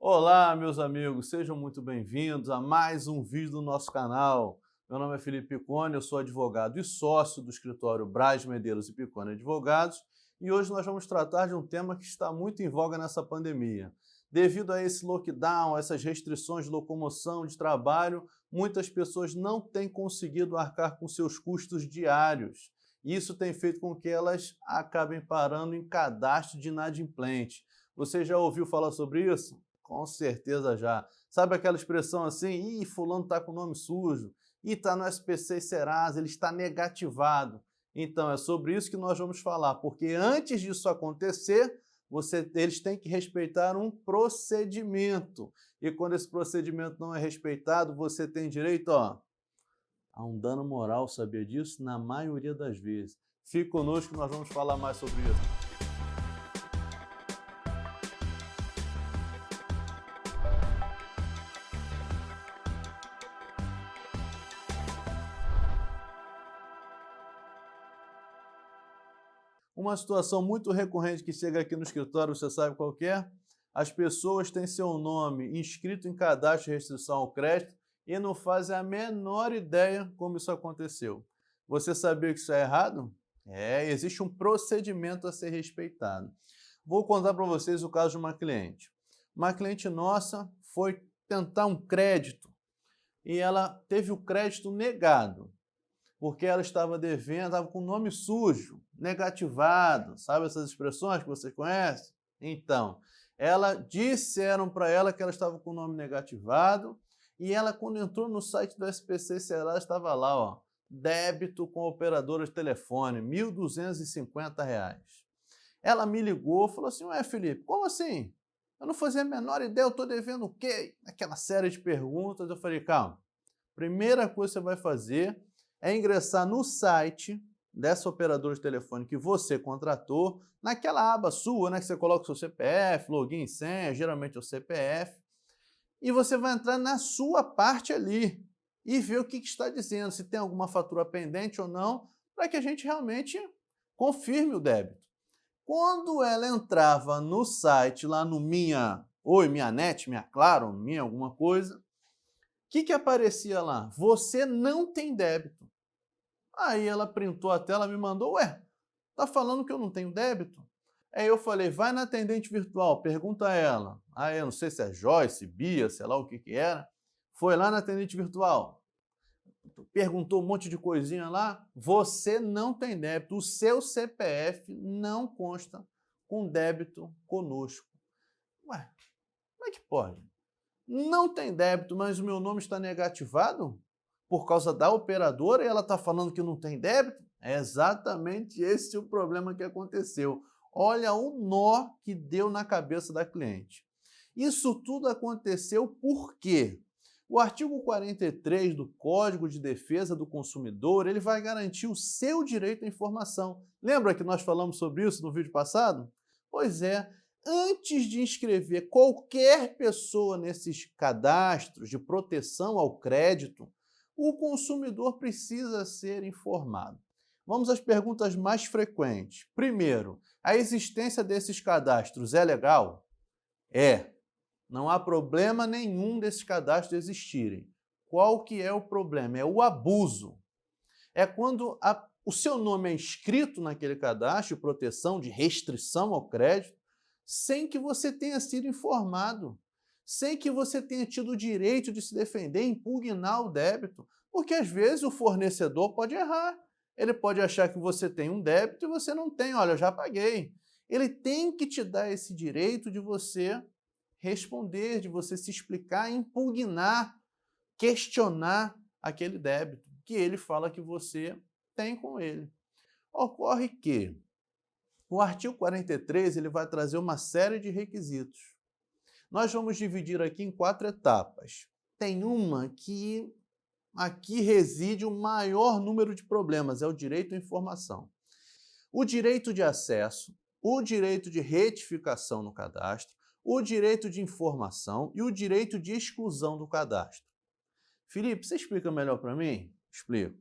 Olá, meus amigos, sejam muito bem-vindos a mais um vídeo do nosso canal. Meu nome é Felipe Piccone, eu sou advogado e sócio do escritório Braz Medeiros e Piccone Advogados, e hoje nós vamos tratar de um tema que está muito em voga nessa pandemia. Devido a esse lockdown, essas restrições de locomoção, de trabalho, muitas pessoas não têm conseguido arcar com seus custos diários. Isso tem feito com que elas acabem parando em cadastro de inadimplente. Você já ouviu falar sobre isso? Com certeza já. Sabe aquela expressão assim, fulano está com o nome sujo, está no SPC e Serasa, ele está negativado. Então, é sobre isso que nós vamos falar, porque antes disso acontecer, eles têm que respeitar um procedimento. E quando esse procedimento não é respeitado, você tem direito a um dano moral, sabia disso? Na maioria das vezes. Fique conosco que nós vamos falar mais sobre isso. Uma situação muito recorrente que chega aqui no escritório, você sabe qual que é? As pessoas têm seu nome inscrito em cadastro de restrição ao crédito e não fazem a menor ideia como isso aconteceu. Você sabia que isso é errado? Existe um procedimento a ser respeitado. Vou contar para vocês o caso de uma cliente. Uma cliente nossa foi tentar um crédito e ela teve o crédito negado, porque ela estava devendo, estava com o nome sujo, negativado, sabe essas expressões que vocês conhecem? Então, disseram para ela que ela estava com o nome negativado e ela, quando entrou no site do SPC Serasa, estava lá, débito com operadora de telefone, R$ 1.250. Ela me ligou e falou assim, ué, Felipe, como assim? Eu não fazia a menor ideia, eu estou devendo o quê? Aquela série de perguntas. Eu falei, calma, primeira coisa que você vai fazer é ingressar no site dessa operadora de telefone que você contratou, naquela aba sua, né, que você coloca o seu CPF, login e senha, geralmente é o CPF, e você vai entrar na sua parte ali e ver o que está dizendo, se tem alguma fatura pendente ou não, para que a gente realmente confirme o débito. Quando ela entrava no site, lá no Minha Net, Minha Claro, Minha alguma coisa, o que aparecia lá? Você não tem débito. Aí ela printou a tela, me mandou, ué, tá falando que eu não tenho débito? Aí eu falei, vai na atendente virtual, pergunta a ela. Aí eu não sei se é Joyce, Bia, sei lá o que era. Foi lá na atendente virtual, perguntou um monte de coisinha lá, você não tem débito, o seu CPF não consta com débito conosco. Ué, como é que pode? Não tem débito, mas o meu nome está negativado? Por causa da operadora e ela está falando que não tem débito? É exatamente esse o problema que aconteceu. Olha o nó que deu na cabeça da cliente. Isso tudo aconteceu por quê? O artigo 43 do Código de Defesa do Consumidor, ele vai garantir o seu direito à informação. Lembra que nós falamos sobre isso no vídeo passado? Pois é, antes de inscrever qualquer pessoa nesses cadastros de proteção ao crédito, o consumidor precisa ser informado. Vamos às perguntas mais frequentes. Primeiro, a existência desses cadastros é legal? É. Não há problema nenhum desses cadastros existirem. Qual que é o problema? É o abuso. É quando o seu nome é inscrito naquele cadastro de proteção, de restrição ao crédito, sem que você tenha sido informado, sem que você tenha tido o direito de se defender, impugnar o débito, porque às vezes o fornecedor pode errar. Ele pode achar que você tem um débito e você não tem, olha, eu já paguei. Ele tem que te dar esse direito de você responder, de você se explicar, impugnar, questionar aquele débito que ele fala que você tem com ele. Ocorre que o artigo 43 ele vai trazer uma série de requisitos. Nós vamos dividir aqui em 4 etapas. Tem uma que aqui reside o maior número de problemas, é o direito à informação. O direito de acesso, o direito de retificação no cadastro, o direito de informação e o direito de exclusão do cadastro. Felipe, você explica melhor para mim? Explico.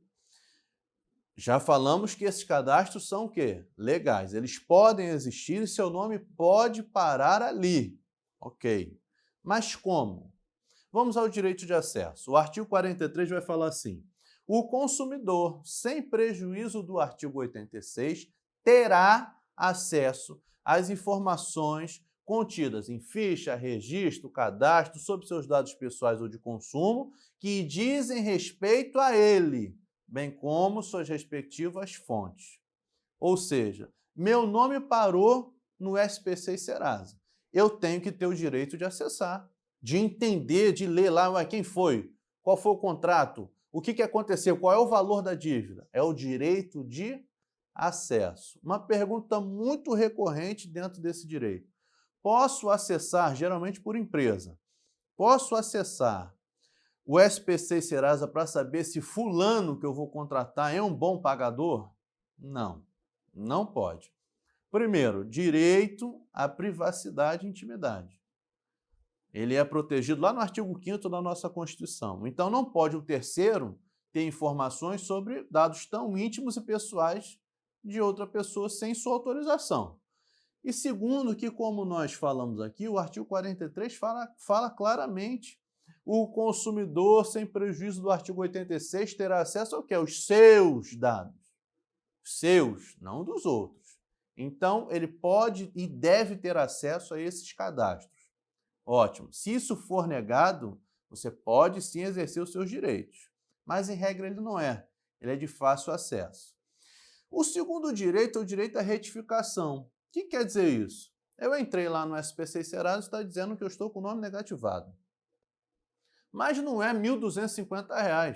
Já falamos que esses cadastros são o quê? Legais. Eles podem existir e seu nome pode parar ali. Ok. Mas como? Vamos ao direito de acesso. O artigo 43 vai falar assim: o consumidor, sem prejuízo do artigo 86, terá acesso às informações contidas em ficha, registro, cadastro sobre seus dados pessoais ou de consumo que dizem respeito a ele, bem como suas respectivas fontes. Ou seja, meu nome parou no SPC e Serasa. Eu tenho que ter o direito de acessar, de entender, de ler lá, mas quem foi? Qual foi o contrato? O que aconteceu? Qual é o valor da dívida? É o direito de acesso. Uma pergunta muito recorrente dentro desse direito. Posso acessar, geralmente por empresa, posso acessar o SPC e Serasa para saber se fulano que eu vou contratar é um bom pagador? Não, não pode. Primeiro, direito à privacidade e intimidade. Ele é protegido lá no artigo 5º da nossa Constituição. Então, não pode o terceiro ter informações sobre dados tão íntimos e pessoais de outra pessoa sem sua autorização. E segundo, que como nós falamos aqui, o artigo 43 fala claramente: o consumidor, sem prejuízo do artigo 86, terá acesso ao quê? Aos seus dados. Seus, não dos outros. Então, ele pode e deve ter acesso a esses cadastros. Ótimo. Se isso for negado, você pode sim exercer os seus direitos. Mas, em regra, ele não é. Ele é de fácil acesso. O segundo direito é o direito à retificação. O que quer dizer isso? Eu entrei lá no SPC e Serasa e está dizendo que eu estou com o nome negativado. Mas não é R$ 1.250.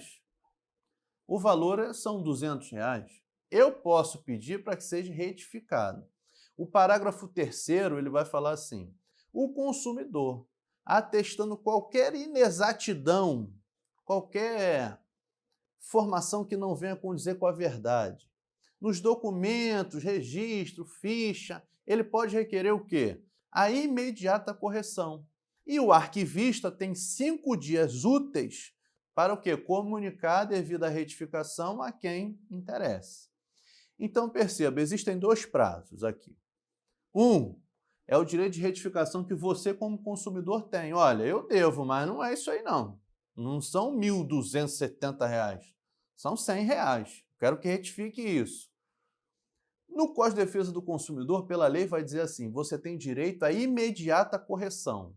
O valor são R$ 200. Eu posso pedir para que seja retificado. O parágrafo 3º ele vai falar assim: o consumidor, atestando qualquer inexatidão, qualquer informação que não venha condizer com a verdade, nos documentos, registro, ficha, ele pode requerer o quê? A imediata correção. E o arquivista tem 5 dias úteis para o quê? Comunicar a devida retificação a quem interessa. Então, perceba, existem 2 prazos aqui. Um é o direito de retificação que você, como consumidor, tem. Olha, eu devo, mas não é isso aí, não. Não são R$ 1.270, são R$ 100. Quero que retifique isso. No Código de Defesa do Consumidor, pela lei, vai dizer assim: você tem direito à imediata correção.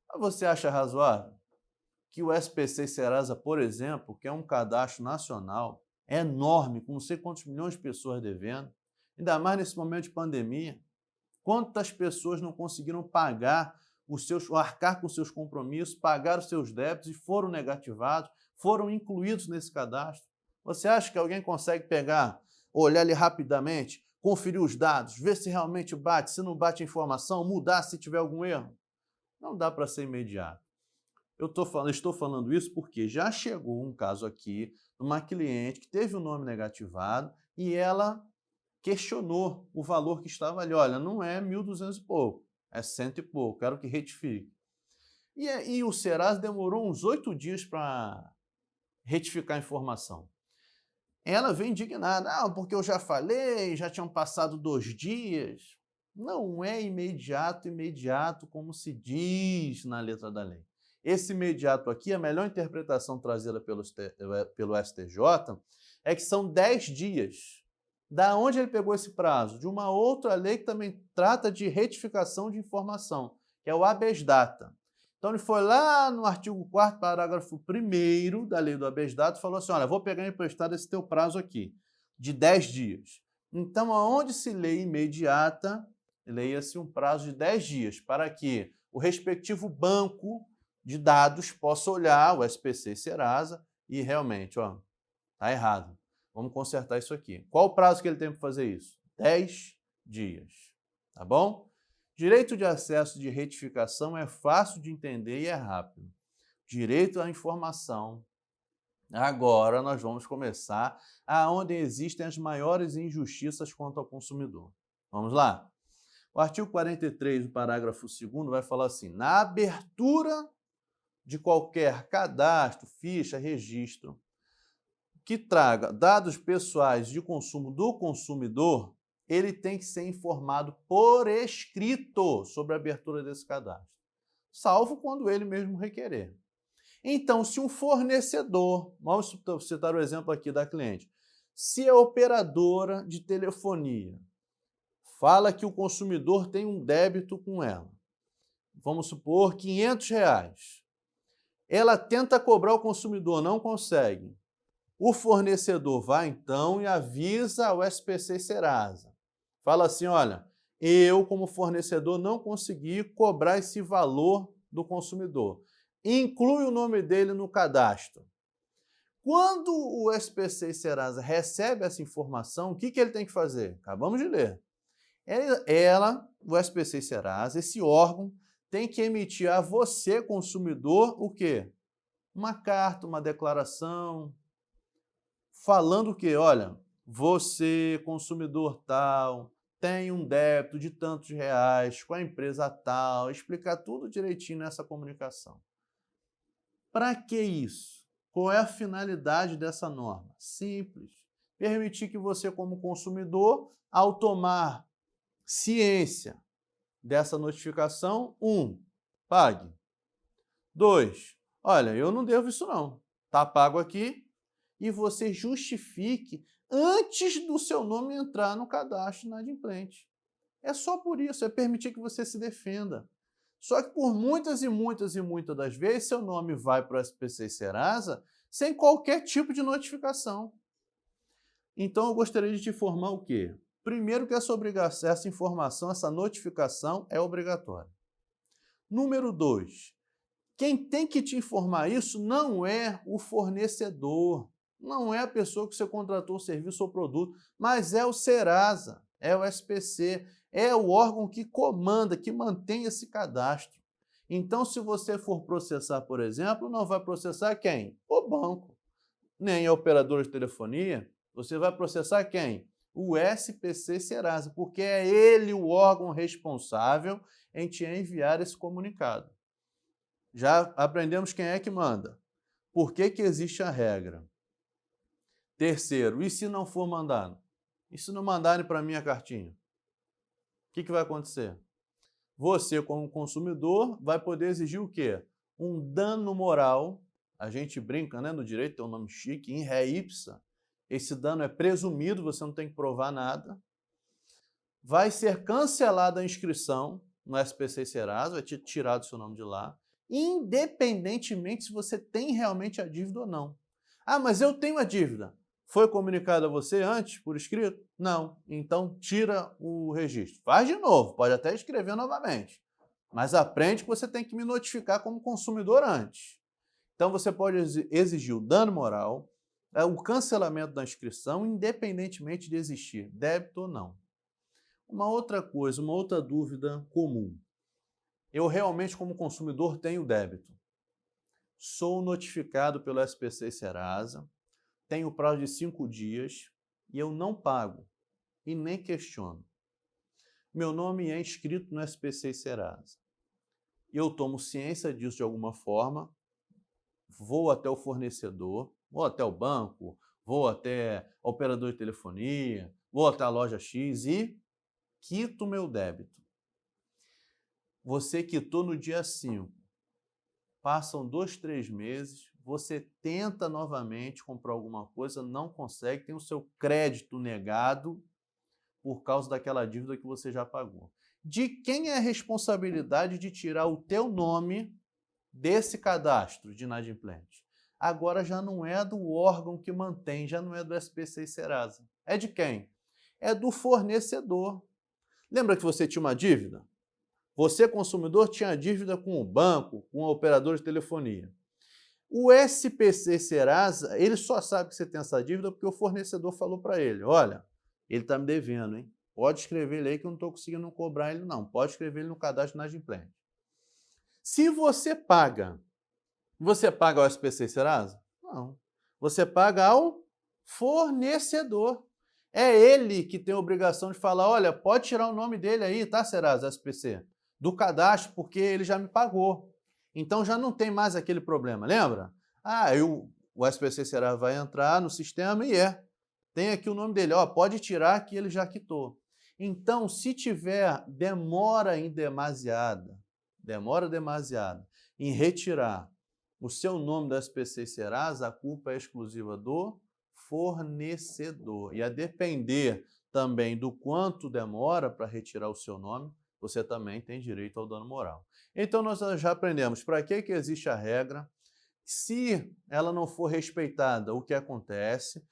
Mas você acha razoável que o SPC e Serasa, por exemplo, que é um cadastro nacional, é enorme, com não sei quantos milhões de pessoas devendo, ainda mais nesse momento de pandemia, quantas pessoas não conseguiram pagar arcar com seus compromissos, pagar os seus débitos e foram negativados, foram incluídos nesse cadastro? Você acha que alguém consegue pegar, olhar ali rapidamente, conferir os dados, ver se realmente bate, se não bate a informação, mudar se tiver algum erro? Não dá para ser imediato. Estou falando isso porque já chegou um caso aqui, uma cliente que teve o nome negativado e ela questionou o valor que estava ali. Olha, não é 1.200 e pouco, é 100 e pouco, quero que retifique. E o Serasa demorou uns 8 dias para retificar a informação. Ela vem indignada: porque eu já falei, já tinham passado 2 dias. Não é imediato como se diz na letra da lei. Esse imediato aqui, a melhor interpretação trazida pelo STJ é que são 10 dias. Da onde ele pegou esse prazo? De uma outra lei que também trata de retificação de informação, que é o habeas data. Então ele foi lá no artigo 4º, parágrafo 1º da lei do habeas data e falou assim: olha, vou pegar emprestado esse teu prazo aqui, de 10 dias. Então, aonde se lê imediata, leia-se um prazo de 10 dias, para que o respectivo banco de dados possa olhar o SPC e Serasa e realmente, está errado. Vamos consertar isso aqui. Qual o prazo que ele tem para fazer isso? 10 dias. Tá bom? Direito de acesso de retificação é fácil de entender e é rápido. Direito à informação. Agora nós vamos começar aonde existem as maiores injustiças quanto ao consumidor. Vamos lá? O artigo 43, o parágrafo 2º, vai falar assim: na abertura de qualquer cadastro, ficha, registro, que traga dados pessoais de consumo do consumidor, ele tem que ser informado por escrito sobre a abertura desse cadastro. salvo quando ele mesmo requerer. Então, se um fornecedor, vamos citar o exemplo aqui da cliente, se a operadora de telefonia fala que o consumidor tem um débito com ela, vamos supor R$ 500, ela tenta cobrar o consumidor, não consegue. O fornecedor vai então e avisa ao SPC Serasa. Fala assim, olha, eu como fornecedor não consegui cobrar esse valor do consumidor. Inclui o nome dele no cadastro. Quando o SPC Serasa recebe essa informação, o que ele tem que fazer? Acabamos de ler. O SPC Serasa, esse órgão, tem que emitir a você, consumidor, o quê? Uma carta, uma declaração, falando o quê? Olha, você, consumidor tal, tem um débito de tantos reais com a empresa tal, explicar tudo direitinho nessa comunicação. Para que isso? Qual é a finalidade dessa norma? Simples. Permitir que você, como consumidor, ao tomar ciência dessa notificação, 1, pague. 2, olha, eu não devo isso não. Está pago aqui e você justifique antes do seu nome entrar no cadastro inadimplente. É só por isso, é permitir que você se defenda. Só que por muitas e muitas e muitas das vezes, seu nome vai para o SPC Serasa sem qualquer tipo de notificação. Então, eu gostaria de te informar o quê? Primeiro que essa informação, essa notificação é obrigatória. Número 2, quem tem que te informar isso não é o fornecedor, não é a pessoa que você contratou o serviço ou produto, mas é o Serasa, é o SPC, é o órgão que comanda, que mantém esse cadastro. Então, se você for processar, por exemplo, não vai processar quem? O banco. Nem a operadora de telefonia. Você vai processar quem? O SPC Serasa, porque é ele o órgão responsável em te enviar esse comunicado. Já aprendemos quem é que manda. Por que existe a regra? Terceiro, e se não for mandado? E se não mandarem para mim a cartinha? O que vai acontecer? Você, como consumidor, vai poder exigir o quê? Um dano moral. A gente brinca, né, no direito, tem um nome chique, in re ipsa. Esse dano é presumido, você não tem que provar nada. Vai ser cancelada a inscrição no SPC Serasa, vai te tirar do seu nome de lá, independentemente se você tem realmente a dívida ou não. Ah, mas eu tenho a dívida. Foi comunicado a você antes, por escrito? Não. Então, tira o registro. Faz de novo, pode até escrever novamente. Mas aprende que você tem que me notificar como consumidor antes. Então, você pode exigir o dano moral, o cancelamento da inscrição, independentemente de existir débito ou não. Uma outra coisa, uma outra dúvida comum. Eu realmente, como consumidor, tenho débito. Sou notificado pelo SPC Serasa, tenho prazo de 5 dias e eu não pago e nem questiono. Meu nome é inscrito no SPC Serasa. Eu tomo ciência disso de alguma forma, vou até o fornecedor, vou até o banco, vou até o operador de telefonia, vou até a loja X e quito meu débito. Você quitou no dia 5. Passam 2, 3 meses, você tenta novamente comprar alguma coisa, não consegue, tem o seu crédito negado por causa daquela dívida que você já pagou. De quem é a responsabilidade de tirar o teu nome desse cadastro de inadimplente? Agora já não é do órgão que mantém, já não é do SPC Serasa. É de quem? É do fornecedor. Lembra que você tinha uma dívida? Você, consumidor, tinha dívida com o banco, com o operador de telefonia. O SPC Serasa, ele só sabe que você tem essa dívida porque o fornecedor falou para ele, olha, ele está me devendo, hein? Pode escrever ele aí que eu não estou conseguindo cobrar ele não, pode escrever ele no cadastro inadimplente. Se você paga ao SPC Serasa? Não. Você paga ao fornecedor. É ele que tem a obrigação de falar, olha, pode tirar o nome dele aí, tá, Serasa, SPC? Do cadastro, porque ele já me pagou. Então já não tem mais aquele problema, lembra? O SPC Serasa vai entrar no sistema e tem aqui o nome dele, ó, pode tirar que ele já quitou. Então, se tiver demora em demasiada, demora demasiado em retirar o seu nome do SPC e Serasa, a culpa é exclusiva do fornecedor. E a depender também do quanto demora para retirar o seu nome, você também tem direito ao dano moral. Então, nós já aprendemos para que existe a regra. Se ela não for respeitada, o que acontece?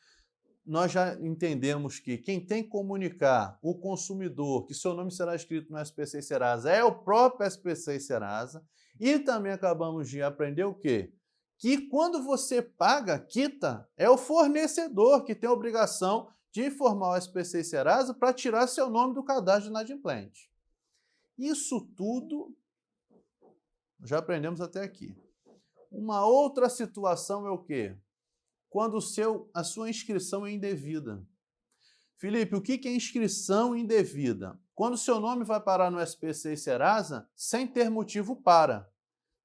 Nós já entendemos que quem tem que comunicar o consumidor que seu nome será escrito no SPC e Serasa é o próprio SPC e Serasa. E também acabamos de aprender o quê? Que quando você paga, quita, é o fornecedor que tem a obrigação de informar o SPC e Serasa para tirar seu nome do cadastro de inadimplente. Isso tudo já aprendemos até aqui. Uma outra situação é o quê? Quando a sua inscrição é indevida. Felipe, o que é inscrição indevida? Quando o seu nome vai parar no SPC e Serasa, sem ter motivo para.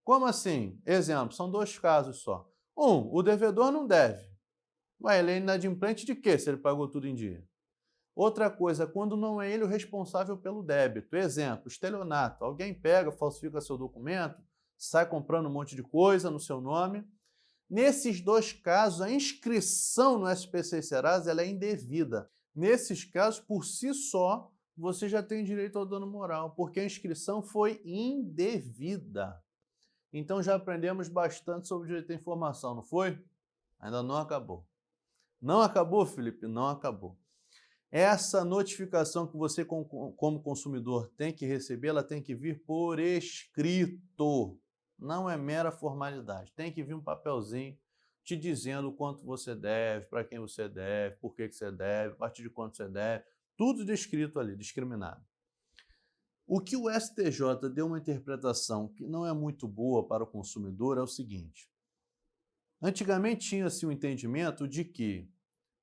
Como assim? Exemplo, são 2 casos só. O devedor não deve. Ué, ele é inadimplente de quê, se ele pagou tudo em dia? Outra coisa, quando não é ele o responsável pelo débito. Exemplo, estelionato. Alguém pega, falsifica seu documento, sai comprando um monte de coisa no seu nome. Nesses 2 casos, a inscrição no SPC e Serasa ela é indevida. Nesses casos, por si só, você já tem direito ao dano moral, porque a inscrição foi indevida. Então já aprendemos bastante sobre o direito à informação, não foi? Ainda não acabou. Não acabou, Felipe? Não acabou. Essa notificação que você, como consumidor, tem que receber, ela tem que vir por escrito. Não é mera formalidade. Tem que vir um papelzinho te dizendo o quanto você deve, para quem você deve, por que você deve, a partir de quanto você deve. Tudo descrito ali, discriminado. O que o STJ deu uma interpretação que não é muito boa para o consumidor é o seguinte. Antigamente tinha-se o entendimento de que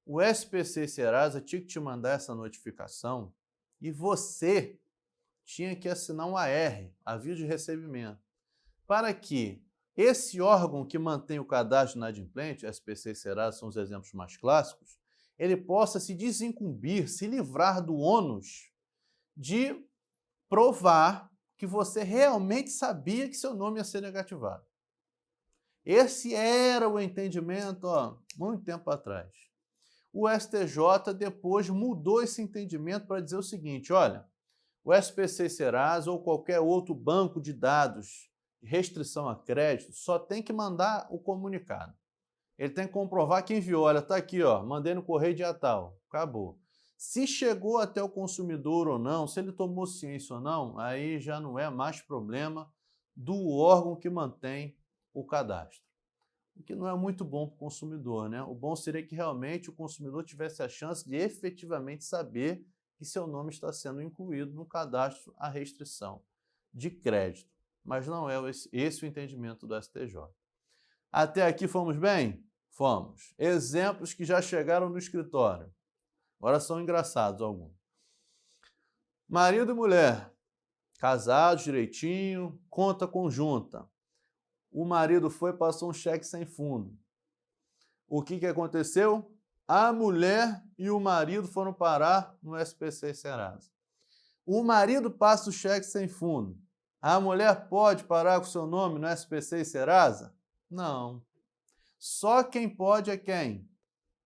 o SPC e Serasa tinha que te mandar essa notificação e você tinha que assinar um AR, aviso de recebimento, para que esse órgão que mantém o cadastro inadimplente, SPC e Serasa são os exemplos mais clássicos, ele possa se desincumbir, se livrar do ônus de provar que você realmente sabia que seu nome ia ser negativado. Esse era o entendimento, muito tempo atrás. O STJ depois mudou esse entendimento para dizer o seguinte, olha, o SPC e Serasa ou qualquer outro banco de dados de restrição a crédito só tem que mandar o comunicado. Ele tem que comprovar que enviou, olha, está aqui, mandei no correio dia tal, acabou. Se chegou até o consumidor ou não, se ele tomou ciência ou não, aí já não é mais problema do órgão que mantém o cadastro. O que não é muito bom para o consumidor, né? O bom seria que realmente o consumidor tivesse a chance de efetivamente saber que seu nome está sendo incluído no cadastro à restrição de crédito. Mas não é esse o entendimento do STJ. Até aqui fomos bem? Fomos. Exemplos que já chegaram no escritório. Agora são engraçados alguns. Marido e mulher, casados direitinho, conta conjunta. O marido foi e passou um cheque sem fundo. O que aconteceu? A mulher e o marido foram parar no SPC e Serasa. O marido passa o cheque sem fundo. A mulher pode parar com seu nome no SPC e Serasa? Não. Só quem pode é quem?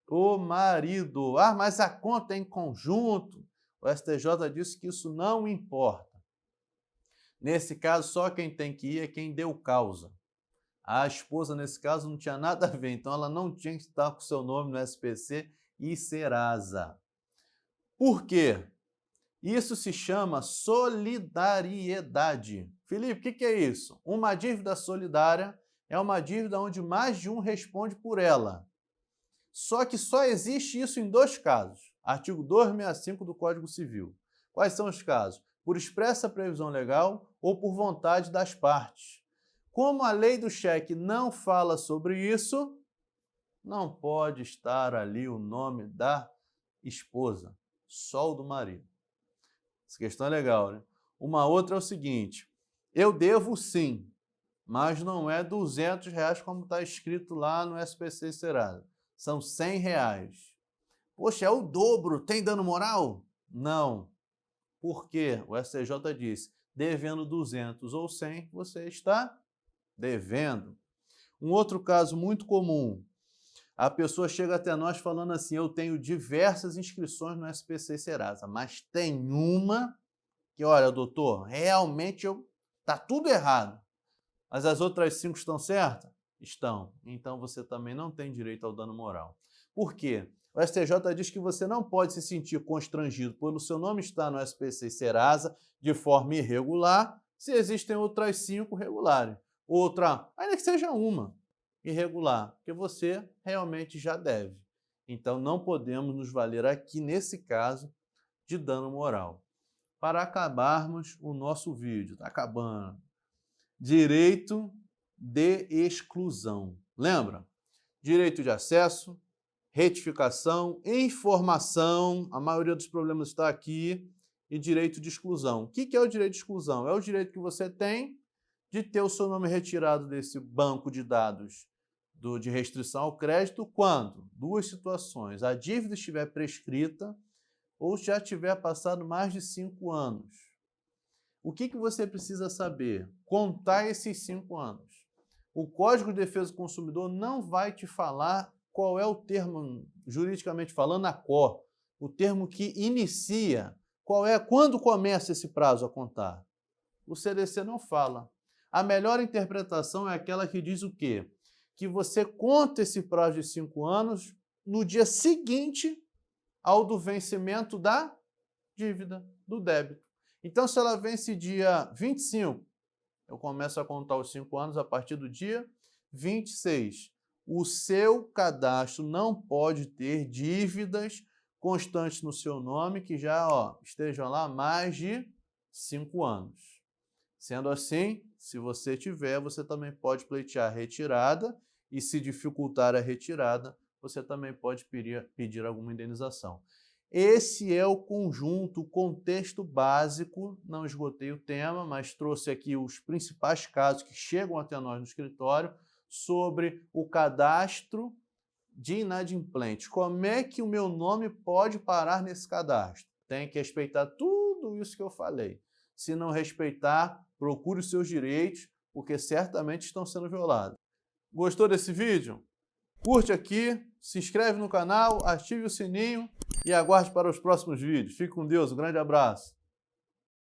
O marido. Mas a conta é em conjunto. O STJ disse que isso não importa. Nesse caso, só quem tem que ir é quem deu causa. A esposa, nesse caso, não tinha nada a ver, então ela não tinha que estar com seu nome no SPC e Serasa. Por quê? Isso se chama solidariedade. Felipe, o que é isso? Uma dívida solidária é uma dívida onde mais de um responde por ela. Só que só existe isso em 2 casos. Artigo 265 do Código Civil. Quais são os casos? Por expressa previsão legal ou por vontade das partes. Como a lei do cheque não fala sobre isso, não pode estar ali o nome da esposa, só o do marido. Essa questão é legal, né? Uma outra é o seguinte, eu devo sim, mas não é R$200 como está escrito lá no SPC e Serasa. São R$100. Poxa, é o dobro, tem dano moral? Não. Por quê? O STJ disse, devendo 200 ou 100, você está devendo. Um outro caso muito comum, a pessoa chega até nós falando assim, eu tenho diversas inscrições no SPC Serasa, mas tem uma que, olha, doutor, realmente tá tudo errado, mas as outras 5 estão certas? Estão. Então você também não tem direito ao dano moral. Por quê? O STJ diz que você não pode se sentir constrangido pelo seu nome estar no SPC Serasa de forma irregular, se existem outras 5 regulares. Outra, ainda que seja uma, irregular, porque você realmente já deve. Então não podemos nos valer aqui, nesse caso, de dano moral. Para acabarmos o nosso vídeo, está acabando. Direito de exclusão. Lembra? Direito de acesso, retificação, informação, a maioria dos problemas está aqui, e direito de exclusão. O que é o direito de exclusão? É o direito que você tem de ter o seu nome retirado desse banco de dados de restrição ao crédito quando? 2 situações. A dívida estiver prescrita ou já tiver passado mais de 5 anos. O que você precisa saber? Contar esses 5 anos. O Código de Defesa do Consumidor não vai te falar qual é o termo, juridicamente falando, a quo, o termo que inicia, quando começa esse prazo a contar. O CDC não fala. A melhor interpretação é aquela que diz o quê? Que você conta esse prazo de 5 anos no dia seguinte ao do vencimento da dívida, do débito. Então, se ela vence dia 25, eu começo a contar os 5 anos a partir do dia 26. O seu cadastro não pode ter dívidas constantes no seu nome que já estejam lá há mais de 5 anos. Sendo assim, se você tiver, você também pode pleitear a retirada e, se dificultar a retirada, você também pode pedir alguma indenização. Esse é o conjunto, o contexto básico, não esgotei o tema, mas trouxe aqui os principais casos que chegam até nós no escritório sobre o cadastro de inadimplentes. Como é que o meu nome pode parar nesse cadastro? Tem que respeitar tudo isso que eu falei. Se não respeitar, procure os seus direitos, porque certamente estão sendo violados. Gostou desse vídeo? Curte aqui, se inscreve no canal, ative o sininho e aguarde para os próximos vídeos. Fique com Deus, um grande abraço.